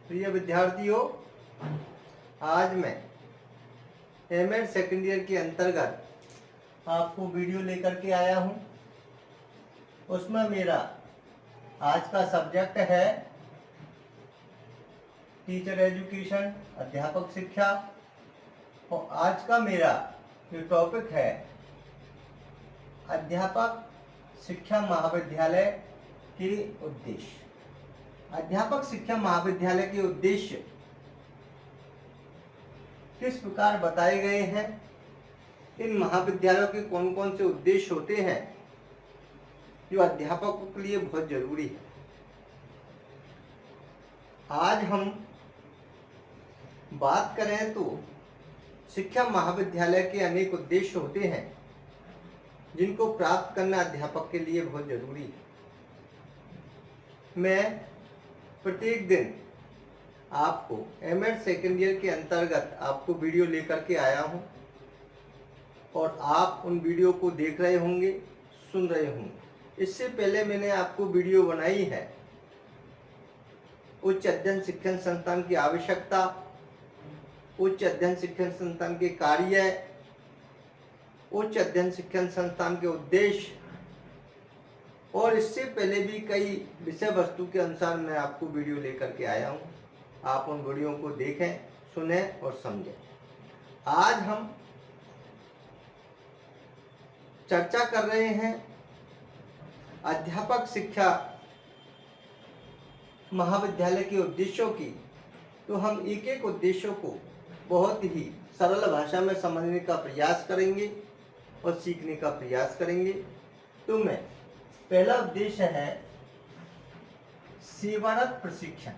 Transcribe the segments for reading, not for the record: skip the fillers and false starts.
प्रिय विद्यार्थियों, आज मैं एमएड सेकेंड ईयर के अंतर्गत आपको वीडियो लेकर के आया हूं। उसमें मेरा आज का सब्जेक्ट है टीचर एजुकेशन, अध्यापक शिक्षा। और आज का मेरा जो टॉपिक है अध्यापक शिक्षा महाविद्यालय के उद्देश्य। अध्यापक शिक्षा महाविद्यालय के उद्देश्य किस प्रकार बताए गए हैं, इन महाविद्यालयों के कौन कौन से उद्देश्य होते हैं जो अध्यापकों के लिए बहुत जरूरी है। आज हम बात करें तो शिक्षा महाविद्यालय के अनेक उद्देश्य होते हैं जिनको प्राप्त करना अध्यापक के लिए बहुत जरूरी है। मैं प्रत्येक दिन आपको एमएड सेकेंड ईयर के अंतर्गत आपको वीडियो लेकर के आया हूं और आप उन वीडियो को देख रहे होंगे, सुन रहे होंगे। इससे पहले मैंने आपको वीडियो बनाई है उच्च अध्ययन शिक्षण संस्थान की आवश्यकता, उच्च अध्ययन शिक्षण संस्थान के कार्य, उच्च अध्ययन शिक्षण संस्थान के उद्देश्य, और इससे पहले भी कई विषय वस्तु के अनुसार मैं आपको वीडियो लेकर के आया हूं। आप उन वीडियो को देखें, सुनें और समझें। आज हम चर्चा कर रहे हैं अध्यापक शिक्षा महाविद्यालय के उद्देश्यों की। तो हम एक एक उद्देश्यों को बहुत ही सरल भाषा में समझने का प्रयास करेंगे और सीखने का प्रयास करेंगे। तो मैं पहला उद्देश्य है सेवारत प्रशिक्षण।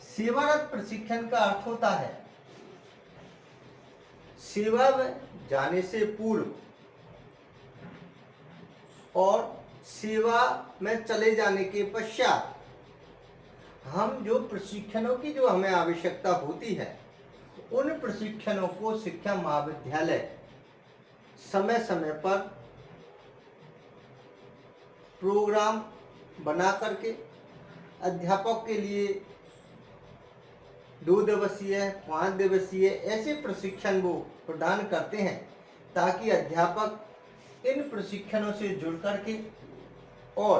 सेवारत प्रशिक्षण का अर्थ होता है सेवा में जाने से पूर्व और सेवा में चले जाने के पश्चात हम जो प्रशिक्षणों की जो हमें आवश्यकता होती है, उन प्रशिक्षणों को शिक्षा महाविद्यालय समय समय पर प्रोग्राम बना करके अध्यापक के लिए 2 दिवसीय, 5 दिवसीय ऐसे प्रशिक्षण वो प्रदान करते हैं ताकि अध्यापक इन प्रशिक्षणों से जुड़ करके और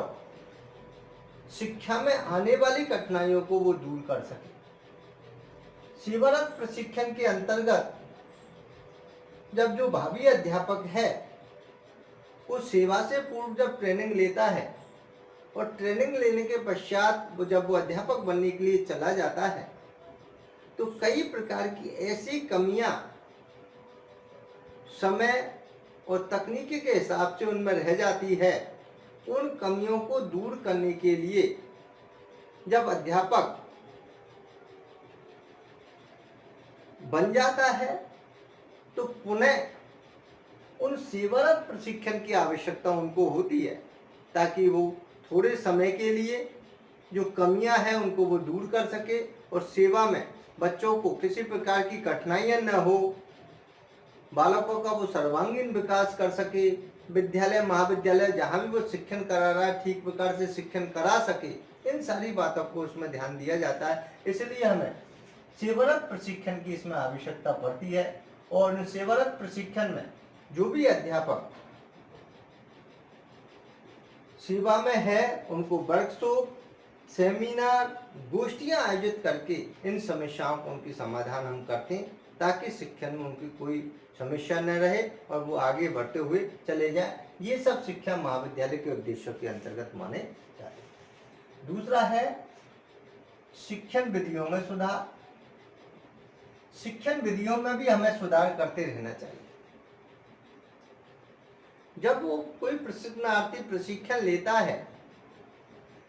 शिक्षा में आने वाली कठिनाइयों को वो दूर कर सके। सेवारत प्रशिक्षण के अंतर्गत जब जो भावी अध्यापक है वो सेवा से पूर्व जब ट्रेनिंग लेता है और ट्रेनिंग लेने के पश्चात वो जब वो अध्यापक बनने के लिए चला जाता है तो कई प्रकार की ऐसी कमियां समय और तकनीकी के हिसाब से उनमें रह जाती है। उन कमियों को दूर करने के लिए जब अध्यापक बन जाता है तो पुनः उन सेवारत प्रशिक्षण की आवश्यकता उनको होती है ताकि वो थोड़े समय के लिए जो कमियां हैं उनको वो दूर कर सके और सेवा में बच्चों को किसी प्रकार की कठिनाइयां न हो, बालकों का वो सर्वांगीण विकास कर सके, विद्यालय महाविद्यालय जहाँ भी वो शिक्षण करा रहा है ठीक प्रकार से शिक्षण करा सके। इन सारी बातों को उसमें ध्यान दिया जाता है। इसलिए हमें सेवारत प्रशिक्षण की इसमें आवश्यकता पड़ती है। और सेवारत प्रशिक्षण में जो भी अध्यापक सेवा में है उनको वर्कशॉप, सेमिनार, गोष्ठियां आयोजित करके इन समस्याओं को उनकी समाधान हम करते हैं ताकि शिक्षण में उनकी कोई समस्या न रहे और वो आगे बढ़ते हुए चले जाए। ये सब शिक्षा महाविद्यालय के उद्देश्यों के अंतर्गत माने जाते हैं। दूसरा है शिक्षण विधियों में सुधार। शिक्षण विधियों में भी हमें सुधार करते रहना चाहिए। जब वो कोई प्रशिक्षणार्थी प्रशिक्षण लेता है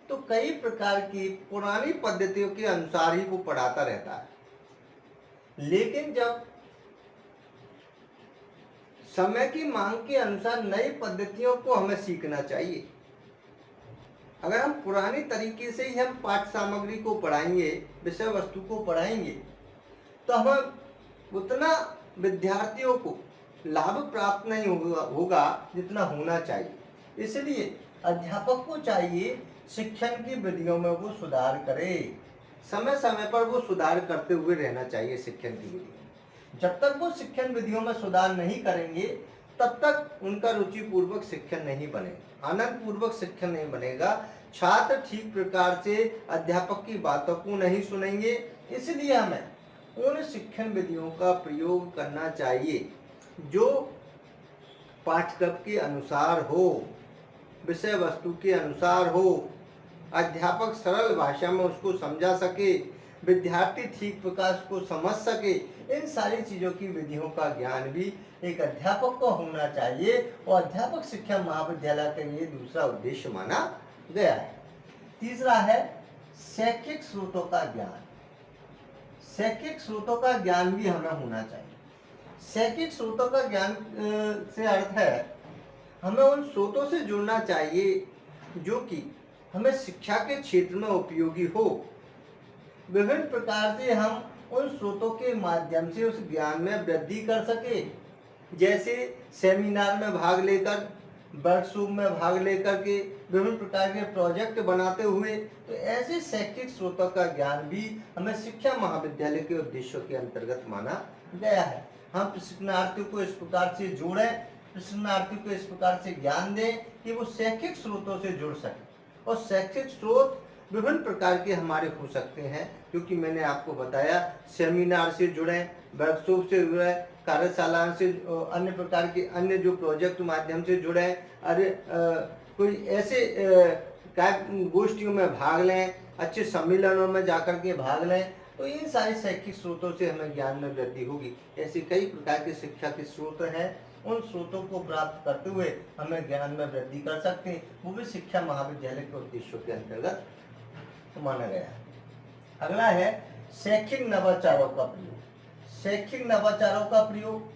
तो कई प्रकार की पुरानी पद्धतियों के अनुसार ही वो पढ़ाता रहता है, लेकिन जब समय की मांग के अनुसार नई पद्धतियों को हमें सीखना चाहिए। अगर हम पुरानी तरीके से ही हम पाठ्य सामग्री को पढ़ाएंगे, विषय वस्तु को पढ़ाएंगे, तो हमें उतना विद्यार्थियों को लाभ प्राप्त नहीं होगा जितना होना चाहिए। इसलिए अध्यापक को चाहिए शिक्षण की विधियों में वो सुधार करे। समय समय पर वो सुधार करते हुए रहना चाहिए शिक्षण की विधियों में। जब तक वो शिक्षण विधियों में सुधार नहीं करेंगे तब तक उनका रुचिपूर्वक शिक्षण नहीं बनेगा, आनंद पूर्वक शिक्षण नहीं बनेगा। छात्र ठीक प्रकार से अध्यापक की बातों को नहीं सुनेंगे। इसलिए हमें उन शिक्षण विधियों का प्रयोग करना चाहिए जो पाठ्यक्रम के अनुसार हो, विषय वस्तु के अनुसार हो, अध्यापक सरल भाषा में उसको समझा सके, विद्यार्थी ठीक प्रकार को समझ सके। इन सारी चीजों की विधियों का ज्ञान भी एक अध्यापक को होना चाहिए और अध्यापक शिक्षा महाविद्यालय का ये दूसरा उद्देश्य माना गया है। तीसरा है शैक्षिक स्रोतों का ज्ञान। शैक्षिक स्रोतों का ज्ञान भी हमें होना चाहिए। शैक्षिक स्रोतों का ज्ञान से अर्थ है हमें उन स्रोतों से जुड़ना चाहिए जो कि हमें शिक्षा के क्षेत्र में उपयोगी हो। विभिन्न प्रकार से हम उन स्रोतों के माध्यम से उस ज्ञान में वृद्धि कर सके, जैसे सेमिनार में भाग लेकर, वर्कशॉप में भाग लेकर के, विभिन्न प्रकार के प्रोजेक्ट बनाते हुए। तो ऐसे शैक्षिक स्रोतों का ज्ञान भी हमें शिक्षा महाविद्यालय के उद्देश्यों के अंतर्गत माना गया है। हम प्रशिक्षणार्थियों को इस प्रकार से जोड़ें, प्रशिक्षणार्थियों को इस प्रकार से ज्ञान दें कि वो शैक्षिक स्रोतों से जुड़ सके। और शैक्षिक स्रोत विभिन्न प्रकार के हमारे हो सकते हैं, क्योंकि मैंने आपको बताया सेमिनार से जुड़े, वर्कशॉप से जुड़े, कार्यशाला से, अन्य प्रकार के अन्य जो प्रोजेक्ट माध्यम से जुड़े, अरे कोई ऐसे गोष्ठियों में भाग लें, अच्छे सम्मेलनों में जाकर के भाग लें। तो इन सारे शैक्षिक स्रोतों से हमें ज्ञान में वृद्धि होगी। ऐसे कई प्रकार के शिक्षा के स्रोत हैं, उन स्रोतों को प्राप्त करते हुए हमें ज्ञान में वृद्धि कर सकते हैं। वो भी शिक्षा महाविद्यालय के उद्देश्यों के अंतर्गत माना गया है। अगला है शैक्षिक नवाचारों का प्रयोग। शैक्षिक नवाचारों का प्रयोग,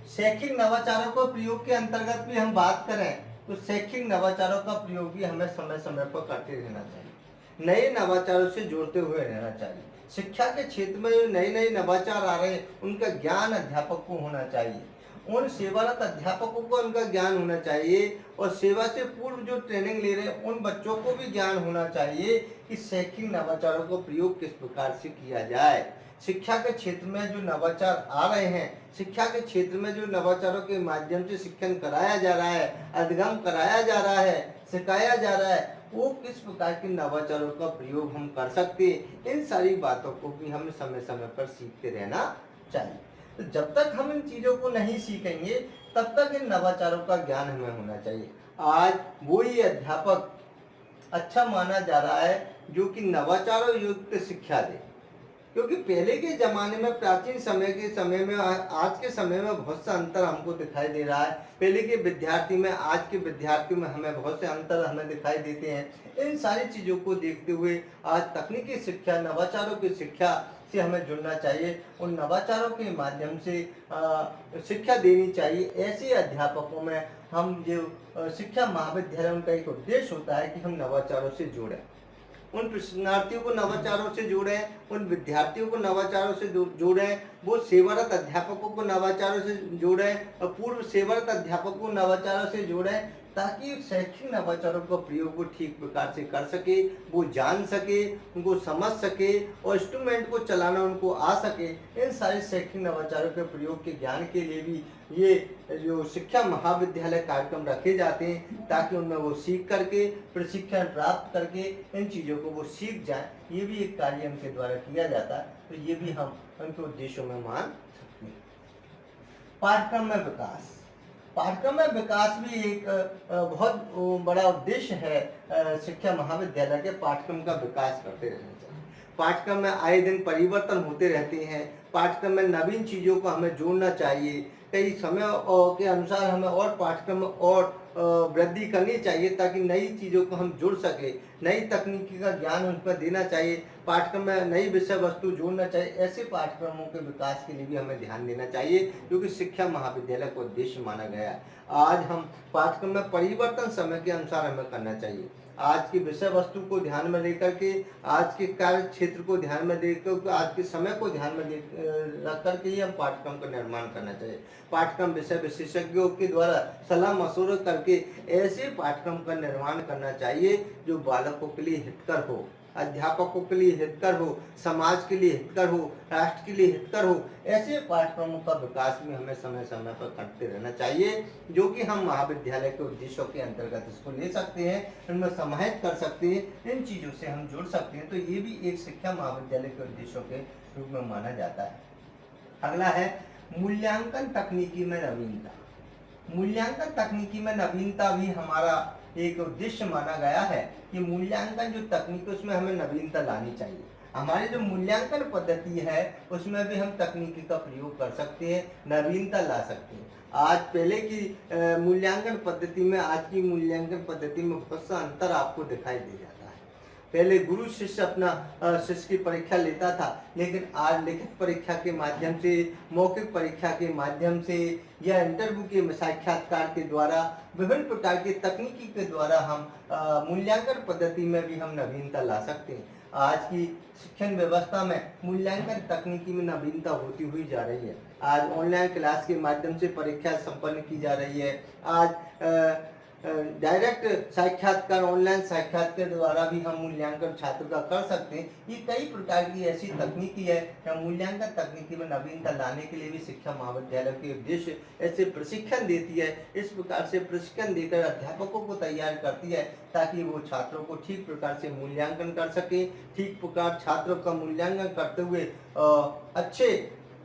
शैक्षिक नवाचारों का प्रयोग के अंतर्गत भी हम बात करें तो शैक्षिक नवाचारों का प्रयोग भी हमें समय समय पर करते रहना चाहिए, नए नवाचारों से जोड़ते हुए रहना चाहिए। शिक्षा के क्षेत्र में जो नए नए नवाचार आ रहे हैं उनका ज्ञान अध्यापक को होना चाहिए, उन सेवारत अध्यापकों को उनका ज्ञान होना चाहिए, और सेवा से पूर्व जो ट्रेनिंग ले रहे हैं उन बच्चों को भी ज्ञान होना चाहिए कि शैक्षिक नवाचारों का प्रयोग किस प्रकार से किया जाए। शिक्षा के क्षेत्र में जो नवाचार आ रहे हैं, शिक्षा के क्षेत्र में जो नवाचारों के माध्यम से शिक्षण कराया जा रहा है, अधिगम कराया जा रहा है, सिखाया जा रहा है, वो किस प्रकार के नवाचारों का प्रयोग हम कर सकते हैं। इन सारी बातों को भी हमें समय समय पर सीखते रहना चाहिए। तो जब तक हम इन चीजों को नहीं सीखेंगे तब तक इन नवाचारों का ज्ञान हमें होना चाहिए। आज वही अध्यापक अच्छा माना जा रहा है जो कि नवाचारों युक्त शिक्षा दे, क्योंकि पहले के जमाने में, प्राचीन समय के समय में, आज के समय में बहुत सा अंतर हमको दिखाई दे रहा है। पहले के विद्यार्थी में आज के विद्यार्थियों में हमें बहुत से अंतर हमें दिखाई देते हैं। इन सारी चीज़ों को देखते हुए आज तकनीकी शिक्षा, नवाचारों की शिक्षा से हमें जुड़ना चाहिए, उन नवाचारों के माध्यम से शिक्षा देनी चाहिए। ऐसे अध्यापकों में हम जो शिक्षा महाविद्यालय, उनका एक उद्देश्य होता है कि हम नवाचारों से जुड़ें, उन प्रशिक्षणार्थियों को नवाचारों से जोड़ें, उन विद्यार्थियों को नवाचारों से जोड़ें, वो सेवारत अध्यापकों को नवाचारों से जोड़ें और पूर्व सेवारत अध्यापकों को नवाचारों से जोड़ें, ताकि शैक्षिक नवाचारों का प्रयोग वो ठीक प्रकार से कर सके, वो जान सके, उनको समझ सके और इंस्ट्रूमेंट को चलाना उनको आ सके। इन सारे शैक्षिक नवाचारों के प्रयोग के ज्ञान के लिए भी ये जो शिक्षा महाविद्यालय कार्यक्रम रखे जाते हैं, ताकि उनमें वो सीख करके, प्रशिक्षण प्राप्त करके इन चीज़ों को वो सीख जाए। ये भी एक कार्य उनके द्वारा किया जाता है, तो ये भी हम उनके उद्देश्यों में मान सकते हैं। पाठ्यक्रम में विकास, पाठ्यक्रम में विकास भी एक बहुत बड़ा उद्देश्य है शिक्षा महाविद्यालय के। पाठ्यक्रम का विकास करते रहना चाहिए। पाठ्यक्रम में आए दिन परिवर्तन होते रहते हैं, पाठ्यक्रम में नवीन चीज़ों को हमें जोड़ना चाहिए। कई समय के अनुसार हमें और पाठ्यक्रम और वृद्धि करनी चाहिए, ताकि नई चीज़ों को हम जुड़ सके, नई तकनीकी का ज्ञान उनको देना चाहिए, पाठ्यक्रम में नई विषय वस्तु जोड़ना चाहिए। ऐसे पाठ्यक्रमों के विकास के लिए भी हमें ध्यान देना चाहिए, क्योंकि शिक्षा महाविद्यालय का उद्देश्य माना गया है। आज हम पाठ्यक्रम में परिवर्तन समय के अनुसार हमें करना चाहिए। आज की विषय वस्तु को ध्यान में लेकर के, आज के कार्य क्षेत्र को ध्यान में लेकर, आज के समय को ध्यान में रख करके ही हम पाठ्यक्रम का निर्माण करना चाहिए। पाठ्यक्रम विषय विशेषज्ञों के द्वारा सलाह मशवरा करके ऐसे पाठ्यक्रम का निर्माण करना चाहिए जो बालकों के लिए हितकर हो, अध्यापकों के लिए हितकर हो, समाज के लिए हितकर हो, राष्ट्र के लिए हितकर हो, ऐसे पाठ्यक्रमों का विकास भी हमें समय समय पर करते रहना चाहिए, जो कि हम महाविद्यालय के उद्देश्यों के अंतर्गत इसको ले सकते हैं, इनमें समाहित कर सकते हैं, इन चीज़ों से हम जुड़ सकते हैं। तो ये भी एक शिक्षा महाविद्यालय के उद्देश्यों के रूप में माना जाता है। अगला है मूल्यांकन तकनीकी में नवीनता। मूल्यांकन तकनीकी में नवीनता भी हमारा एक उद्देश्य माना गया है कि मूल्यांकन जो तकनीक है उसमें हमें नवीनता लानी चाहिए। हमारी जो मूल्यांकन पद्धति है उसमें भी हम तकनीकी का प्रयोग कर सकते हैं, नवीनता ला सकते हैं। आज पहले की मूल्यांकन पद्धति में आज की मूल्यांकन पद्धति में बहुत सा अंतर आपको दिखाई दे जाता है। पहले गुरु शिष्य अपना शिष्य की परीक्षा लेता था, लेकिन आज लिखित परीक्षा के माध्यम से, मौखिक परीक्षा के माध्यम से या इंटरव्यू के साक्षात्कार के द्वारा, विभिन्न प्रकार के तकनीकी के द्वारा हम मूल्यांकन पद्धति में भी हम नवीनता ला सकते हैं। आज की शिक्षण व्यवस्था में मूल्यांकन तकनीकी में नवीनता होती हुई जा रही है। आज ऑनलाइन क्लास के माध्यम से परीक्षा संपन्न की जा रही है। आज डायरेक्ट साक्षात्कार, ऑनलाइन साक्षात्कार के द्वारा भी हम मूल्यांकन छात्र का कर सकते हैं। ये कई प्रकार की ऐसी तकनीकी है या मूल्यांकन तकनीकी में नवीनता लाने के लिए भी शिक्षा महाविद्यालय के उद्देश्य ऐसे प्रशिक्षण देती है। इस प्रकार से प्रशिक्षण देकर अध्यापकों को तैयार करती है ताकि वो छात्रों को ठीक प्रकार से मूल्यांकन कर सके, ठीक प्रकार छात्रों का मूल्यांकन करते हुए अच्छे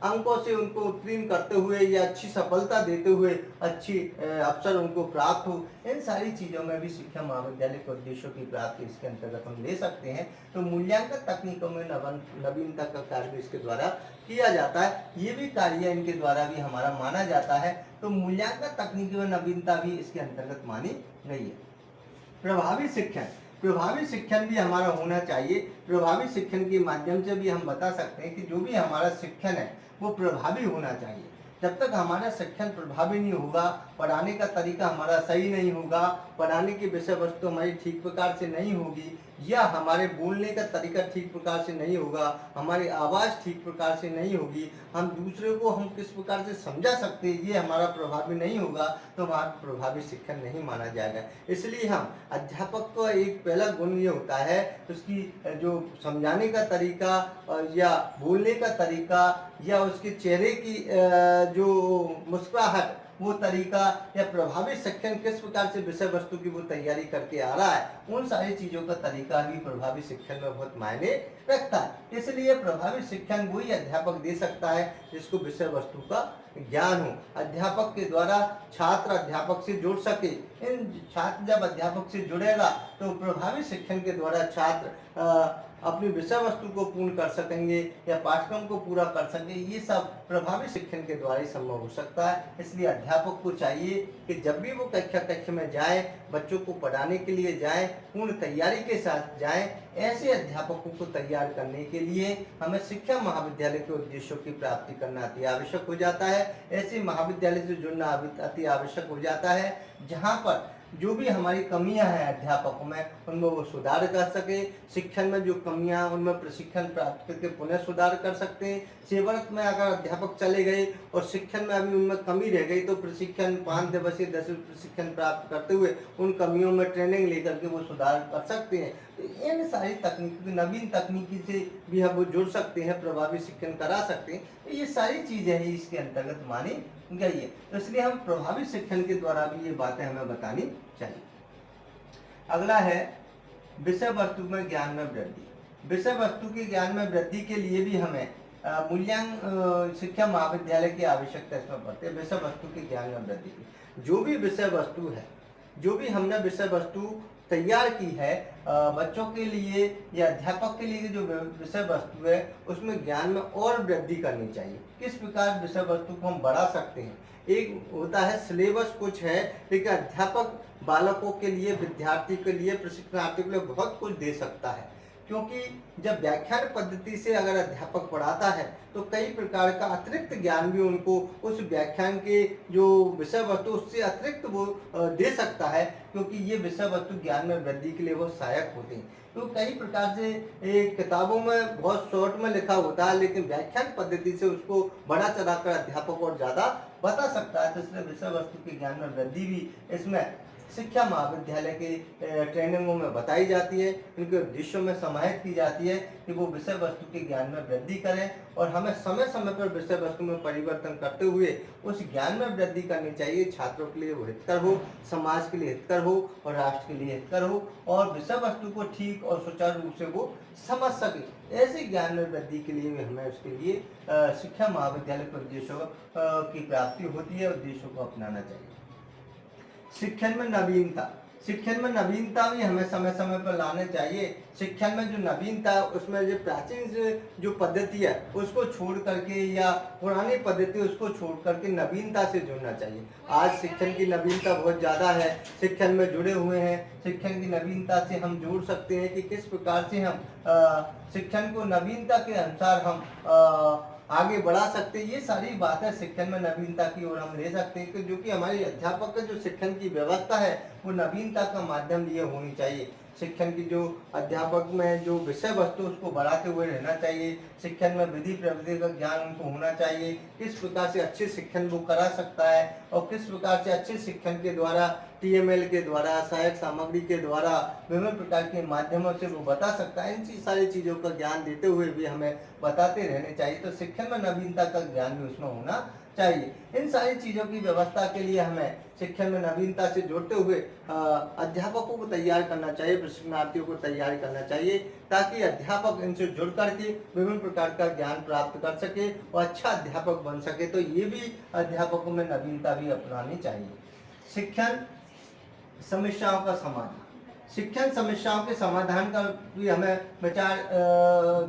अंकों से उनको उत्तीर्ण करते हुए या अच्छी सफलता देते हुए अच्छी अवसर उनको प्राप्त हो। इन सारी चीज़ों में भी शिक्षा महाविद्यालय के उद्देश्यों की प्राप्ति इसके अंतर्गत हम ले सकते हैं। तो मूल्यांकन तकनीकों में नवीनता का कार्य इसके द्वारा किया जाता है। ये भी कार्य इनके द्वारा भी हमारा माना जाता है। तो मूल्यांकन तकनीकी में नवीनता भी इसके अंतर्गत मानी गई है। प्रभावी शिक्षण, प्रभावी शिक्षण भी हमारा होना चाहिए। प्रभावी शिक्षण के माध्यम से भी हम बता सकते हैं कि जो भी हमारा शिक्षण है वो प्रभावी होना चाहिए। जब तक हमारा शिक्षण प्रभावी नहीं होगा, पढ़ाने का तरीका हमारा सही नहीं होगा, पढ़ाने की विषय वस्तु हमारी ठीक प्रकार से नहीं होगी, या हमारे बोलने का तरीका ठीक प्रकार से नहीं होगा, हमारी आवाज़ ठीक प्रकार से नहीं होगी, हम दूसरे को हम किस प्रकार से समझा सकते हैं, ये हमारा प्रभावी नहीं होगा, तो हमारा प्रभावी शिक्षण नहीं माना जाएगा। इसलिए हम अध्यापक का एक पहला गुण ये होता है उसकी जो समझाने का तरीका या बोलने का तरीका या उसके चेहरे की जो मुस्कुराहट, वो तरीका या प्रभावी शिक्षण किस प्रकार से विषय वस्तु की वो तैयारी करके आ रहा है, उन सारी चीज़ों का तरीका भी प्रभावी शिक्षण में बहुत मायने रखता है। इसलिए प्रभावी शिक्षण वही अध्यापक दे सकता है जिसको विषय वस्तु का ज्ञान हो। अध्यापक के द्वारा छात्र अध्यापक से जुड़ सके। इन छात्र जब अध्यापक से जुड़ेगा तो प्रभावी शिक्षण के द्वारा छात्र अपनी विषय वस्तु को पूर्ण कर सकेंगे या पाठ्यक्रम को पूरा कर सकेंगे। ये सब प्रभावी शिक्षण के द्वारा ही संभव हो सकता है। इसलिए अध्यापक को चाहिए कि जब भी वो कक्षा में जाए, बच्चों को पढ़ाने के लिए जाए, पूर्ण तैयारी के साथ जाए। ऐसे अध्यापकों को तैयार करने के लिए हमें शिक्षा महाविद्यालय के उद्देश्यों की प्राप्ति करना अति आवश्यक हो जाता है। ऐसे महाविद्यालय से जुड़ना अति आवश्यक हो जाता है जहाँ पर जो भी हमारी कमियां हैं अध्यापकों में, उनमें वो सुधार कर सके। शिक्षण में जो कमियां, उनमें प्रशिक्षण प्राप्त करके पुनः सुधार कर सकते हैं। सेवारत में अगर अध्यापक चले गए और शिक्षण में अभी उनमें कमी रह गई तो प्रशिक्षण 5 दिवसीय 10 प्रशिक्षण प्राप्त करते हुए उन कमियों में ट्रेनिंग लेकर के वो सुधार कर सकते हैं। तो इन सारी तकनीकी, नवीन तकनीकी से भी हम वो जुड़ सकते हैं, प्रभावी शिक्षण करा सकते हैं। तो ये सारी चीज़ें हैं इसके अंतर्गत मानी गई है। तो इसलिए हम प्रभावी शिक्षण के द्वारा भी ये बातें हमें बतानी चाहिए। अगला है विषय वस्तु में ज्ञान में वृद्धि। विषय वस्तु के ज्ञान में वृद्धि के लिए भी हमें मूल्यांकन शिक्षा महाविद्यालय की आवश्यकता इसमें पड़ती है। विषय वस्तु के ज्ञान में वृद्धि की जो भी विषय वस्तु है, जो भी हमने विषय वस्तु तैयार की है बच्चों के लिए या अध्यापक के लिए, जो विषय वस्तु है उसमें ज्ञान में और वृद्धि करनी चाहिए। किस प्रकार विषय वस्तु को हम बढ़ा सकते हैं। एक होता है सिलेबस कुछ है, लेकिन अध्यापक बालकों के लिए, विद्यार्थी के लिए, प्रशिक्षणार्थी के लिए बहुत कुछ दे सकता है। क्योंकि जब व्याख्यान पद्धति से अगर अध्यापक पढ़ाता है तो कई प्रकार का अतिरिक्त ज्ञान भी उनको उस व्याख्यान के जो विषय वस्तु उससे अतिरिक्त वो दे सकता है, क्योंकि ये विषय वस्तु ज्ञान में वृद्धि के लिए वो सहायक होते हैं। तो कई प्रकार से किताबों में बहुत शॉर्ट में लिखा होता है, लेकिन व्याख्यान पद्धति से उसको बढ़ा चढ़ाकर अध्यापक और ज़्यादा बता सकता है। तो इसलिए विषय वस्तु के ज्ञान में वृद्धि भी इसमें शिक्षा महाविद्यालय के ट्रेनिंगों में बताई जाती है, इनके उद्देश्यों में समाहित की जाती है कि वो विषय वस्तु के ज्ञान में वृद्धि करें और हमें समय समय पर विषय वस्तु में परिवर्तन करते हुए उस ज्ञान में वृद्धि करनी चाहिए। छात्रों के लिए वो हितकर हो, समाज के लिए हितकर हो और राष्ट्र के लिए हितकर हो और विषय वस्तु को ठीक और सुचारू रूप से वो समझ सके। ऐसे ज्ञान में वृद्धि के लिए भी हमें उसके लिए शिक्षा महाविद्यालय के उद्देश्यों की प्राप्ति होती है, उद्देश्यों को अपनाना चाहिए। शिक्षण में नवीनता, शिक्षण में नवीनता भी हमें समय समय पर लाने चाहिए। शिक्षण में जो नवीनता है उसमें जो प्राचीन जो पद्धति है उसको छोड़ करके या पुरानी पद्धति उसको छोड़ करके नवीनता से जुड़ना चाहिए। आज शिक्षण की नवीनता बहुत ज़्यादा है, शिक्षण में जुड़े हुए हैं। शिक्षण की नवीनता से हम जोड़ सकते हैं कि किस प्रकार से हम शिक्षण को नवीनता के अनुसार हम आगे बढ़ा सकते हैं। ये सारी बातें शिक्षण में नवीनता की ओर हम ले सकते हैं कि जो कि हमारे अध्यापक का जो शिक्षण की व्यवस्था है वो नवीनता का माध्यम लिए होनी चाहिए। शिक्षण की जो अध्यापक में जो विषय वस्तु उसको बढ़ाते हुए रहना चाहिए। शिक्षण में विधि प्रविधि का ज्ञान उनको होना चाहिए, किस प्रकार से अच्छे शिक्षण वो करा सकता है और किस प्रकार से अच्छे शिक्षण के द्वारा टीएमएल के द्वारा सहायक सामग्री के द्वारा विभिन्न प्रकार के माध्यमों से वो बता सकता है। इन सारी चीज़ों का ज्ञान देते हुए भी हमें बताते रहने चाहिए। तो शिक्षण में नवीनता का ज्ञान भी उसमें होना चाहिए। इन सारी चीज़ों की व्यवस्था के लिए हमें शिक्षण में नवीनता से जोड़ते हुए अध्यापकों को तैयार करना चाहिए, प्रशिक्षणार्थियों को तैयार करना चाहिए ताकि अध्यापक इनसे जुड़ करके विभिन्न प्रकार का ज्ञान प्राप्त कर सके और अच्छा अध्यापक बन सके। तो ये भी अध्यापकों में नवीनता भी अपनानी चाहिए। शिक्षण समस्याओं का समाधान, शिक्षण समस्याओं के समाधान का भी हमें विचार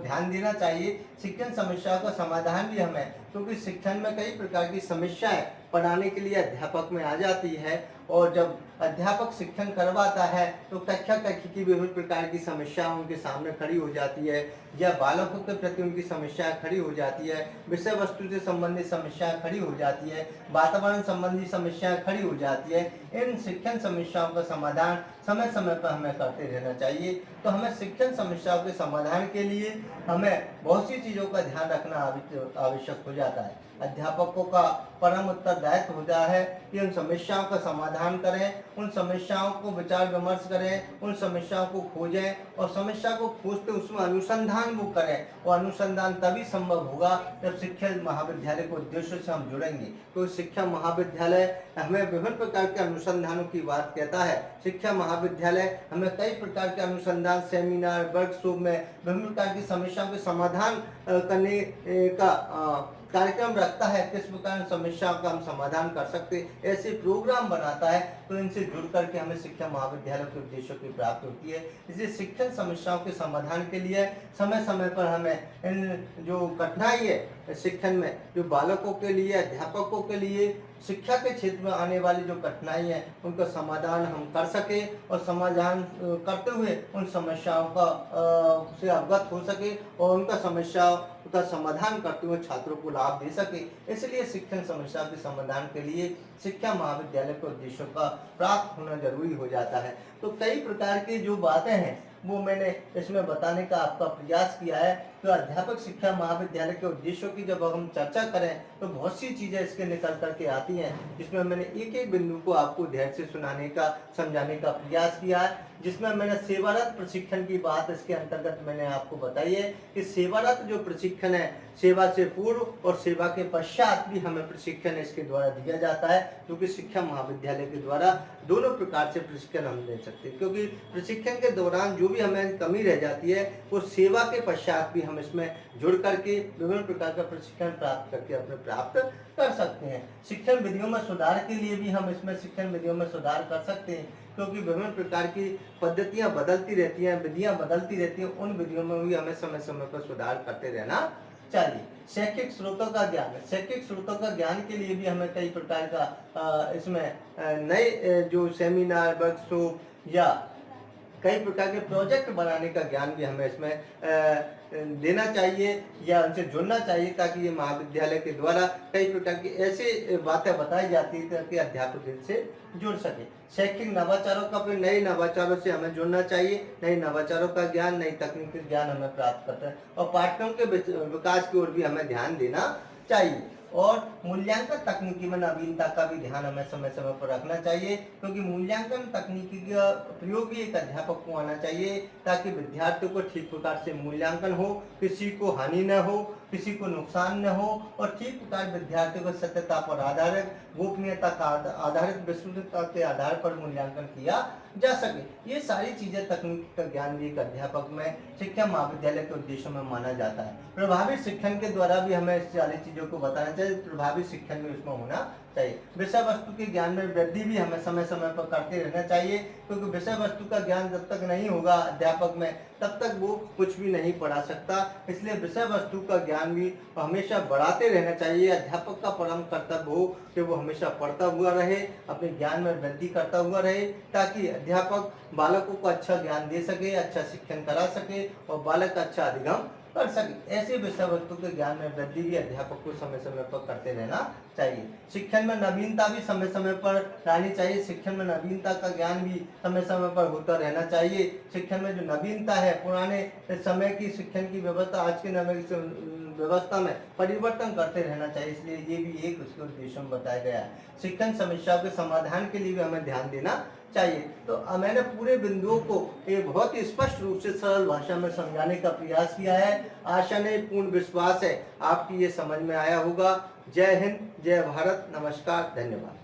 ध्यान देना चाहिए। शिक्षण समस्याओं का समाधान भी हमें, क्योंकि शिक्षण में कई प्रकार की समस्याएं पढ़ाने के लिए अध्यापक में आ जाती है और जब अध्यापक शिक्षण करवाता है तो कक्षा कक्षी की विभिन्न प्रकार की समस्याएं उनके सामने खड़ी हो जाती है या बालकों के प्रति उनकी समस्याएं खड़ी हो जाती है, विषय वस्तु से संबंधित समस्याएं खड़ी हो जाती है, वातावरण संबंधी समस्याएं खड़ी हो जाती है। इन शिक्षण समस्याओं का समाधान समय समय पर हमें करते रहना चाहिए। तो हमें शिक्षण समस्याओं के समाधान के लिए हमें बहुत सी चीज़ों का ध्यान रखना आवश्यक हो जाता है। अध्यापकों का परम उत्तरदायित्व होता है कि उन समस्याओं का समाधान करें, उन समस्याओं को विचार विमर्श करें, उन समस्याओं को खोजें और समस्या को खोजते उसमें अनुसंधान वो करें। और अनुसंधान तभी संभव होगा जब शिक्षा महाविद्यालय के उद्देश्यों से हम जुड़ेंगे। तो शिक्षा महाविद्यालय हमें विभिन्न प्रकार के अनुसंधानों की बात कहता है। शिक्षा महाविद्यालय हमें कई प्रकार के अनुसंधान, सेमिनार, वर्कशॉप में विभिन्न प्रकार की समस्याओं के समाधान करने का कार्यक्रम रखता है। किस प्रकार समस्याओं का हम समाधान कर सकते ऐसे प्रोग्राम बनाता है। तो इनसे जुड़ करके हमें शिक्षा महाविद्यालय के उद्देश्यों की प्राप्ति होती है। इसलिए शिक्षण समस्याओं के समाधान के लिए समय समय पर हमें इन जो कठिनाई है शिक्षण में, जो बालकों के लिए, अध्यापकों के लिए शिक्षा के क्षेत्र में आने वाली जो कठिनाई है उनका समाधान हम कर सके और समाधान करते हुए उन समस्याओं का से अवगत हो सके और उनका समस्याओं का समाधान करते हुए छात्रों को लाभ दे सके। इसलिए शिक्षण समस्या के समाधान के लिए शिक्षा महाविद्यालय के उद्देश्यों का प्राप्त होना जरूरी हो जाता है। तो कई प्रकार की जो बातें हैं वो मैंने इसमें बताने का आपका प्रयास किया है। तो अध्यापक शिक्षा महाविद्यालय के उद्देश्यों की जब हम चर्चा करें तो बहुत सी चीजें इसके निकल करके आती हैं, जिसमें मैंने एक एक बिंदु को आपको धैर्य से सुनाने का, समझाने का प्रयास किया है। जिसमें मैंने सेवारत प्रशिक्षण की बात इसके अंतर्गत मैंने आपको बताई है कि सेवारत जो प्रशिक्षण है, सेवा से पूर्व और सेवा के पश्चात भी हमें प्रशिक्षण इसके द्वारा दिया जाता है, क्योंकि शिक्षा महाविद्यालय के द्वारा दोनों प्रकार से प्रशिक्षण हम दे सकते हैं। क्योंकि प्रशिक्षण के दौरान जो भी हमें कमी रह जाती है वो सेवा के पश्चात भी हम इसमें जुड़ करके विभिन्न प्रकार का प्रशिक्षण प्राप्त करके अपने प्राप्त कर सकते हैं। शिक्षण विधियों में सुधार के लिए भी हम इसमें शिक्षण विधियों में सुधार कर सकते हैं, क्योंकि विभिन्न प्रकार की पद्धतियां बदलती रहती हैं, विधियां बदलती रहती हैं। उन विधियों में भी हमें समय समय पर सुधार करते रहना चाहिए। शैक्षिक स्रोतों का ज्ञान, शैक्षिक स्रोतों का ज्ञान के लिए भी हमें कई प्रकार का इसमें नए जो सेमिनार, वर्कशॉप या कई प्रकार के प्रोजेक्ट बनाने का ज्ञान भी हमें इसमें देना चाहिए या उनसे जुड़ना चाहिए, ताकि ये महाविद्यालय के द्वारा कई प्रकार की ऐसी बातें बताई जाती है ताकि अध्यापक इनसे जुड़ सके। शैक्षिक नवाचारों का, फिर नए नवाचारों से हमें जुड़ना चाहिए। नए नवाचारों का ज्ञान, नई तकनीकी ज्ञान हमें प्राप्त करता है और पाठ्यक्रम के विकास की ओर भी हमें ध्यान देना चाहिए। और मूल्यांकन तकनीकी में नवीनता का भी ध्यान हमें समय समय पर रखना चाहिए, क्योंकि मूल्यांकन तकनीकी का प्रयोग भी एक अध्यापक को आना चाहिए ताकि विद्यार्थियों को ठीक प्रकार से मूल्यांकन हो, किसी को हानि न हो, किसी को नुकसान न हो और ठीक प्रकार विद्यार्थियों को सत्यता पर आधारित, गोपनीयता का आधारित, विश्वसनीयता के आधार पर मूल्यांकन किया जा सके। ये सारी चीजें तकनीकी का ज्ञान भी एक अध्यापक में शिक्षा महाविद्यालय के उद्देश्यों में माना जाता है। प्रभावी शिक्षण के द्वारा भी हमें इस सारी चीजों को बताना चाहिए, प्रभावी शिक्षण भी उसमें होना चाहिए। विषय वस्तु के ज्ञान में वृद्धि भी हमें समय समय पर करते रहना चाहिए, क्योंकि विषय वस्तु का ज्ञान जब तक नहीं होगा अध्यापक में तब तक वो कुछ भी नहीं पढ़ा सकता। इसलिए विषय वस्तु का ज्ञान भी हमेशा बढ़ाते रहना चाहिए। अध्यापक का परम कर्तव्य हो कि वो हमेशा पढ़ता हुआ रहे, अपने ज्ञान में वृद्धि करता हुआ रहे, ताकि अध्यापक बालकों को अच्छा ज्ञान दे सके, अच्छा शिक्षण करा सके और बालक अच्छा अधिगम कर सके। ऐसे विषय वस्तु के ज्ञान में वृद्धि भी अध्यापक को समय समय पर करते रहना चाहिए। शिक्षण में नवीनता भी समय समय पर लानी चाहिए। शिक्षण में नवीनता का ज्ञान भी समय समय पर होता रहना चाहिए। शिक्षण में जो नवीनता है, पुराने समय की शिक्षण की व्यवस्था आज के नए व्यवस्था में परिवर्तन करते रहना चाहिए। इसलिए ये भी एक उसके उद्देश्य में बताया गया है। शिक्षण समस्याओं के समाधान के लिए भी हमें ध्यान देना चाहिए। तो मैंने पूरे बिंदुओं को एक बहुत ही स्पष्ट रूप से सरल भाषा में समझाने का प्रयास किया है। आशा नहीं, पूर्ण विश्वास है आपकी ये समझ में आया होगा। जय हिंद, जय भारत, नमस्कार, धन्यवाद।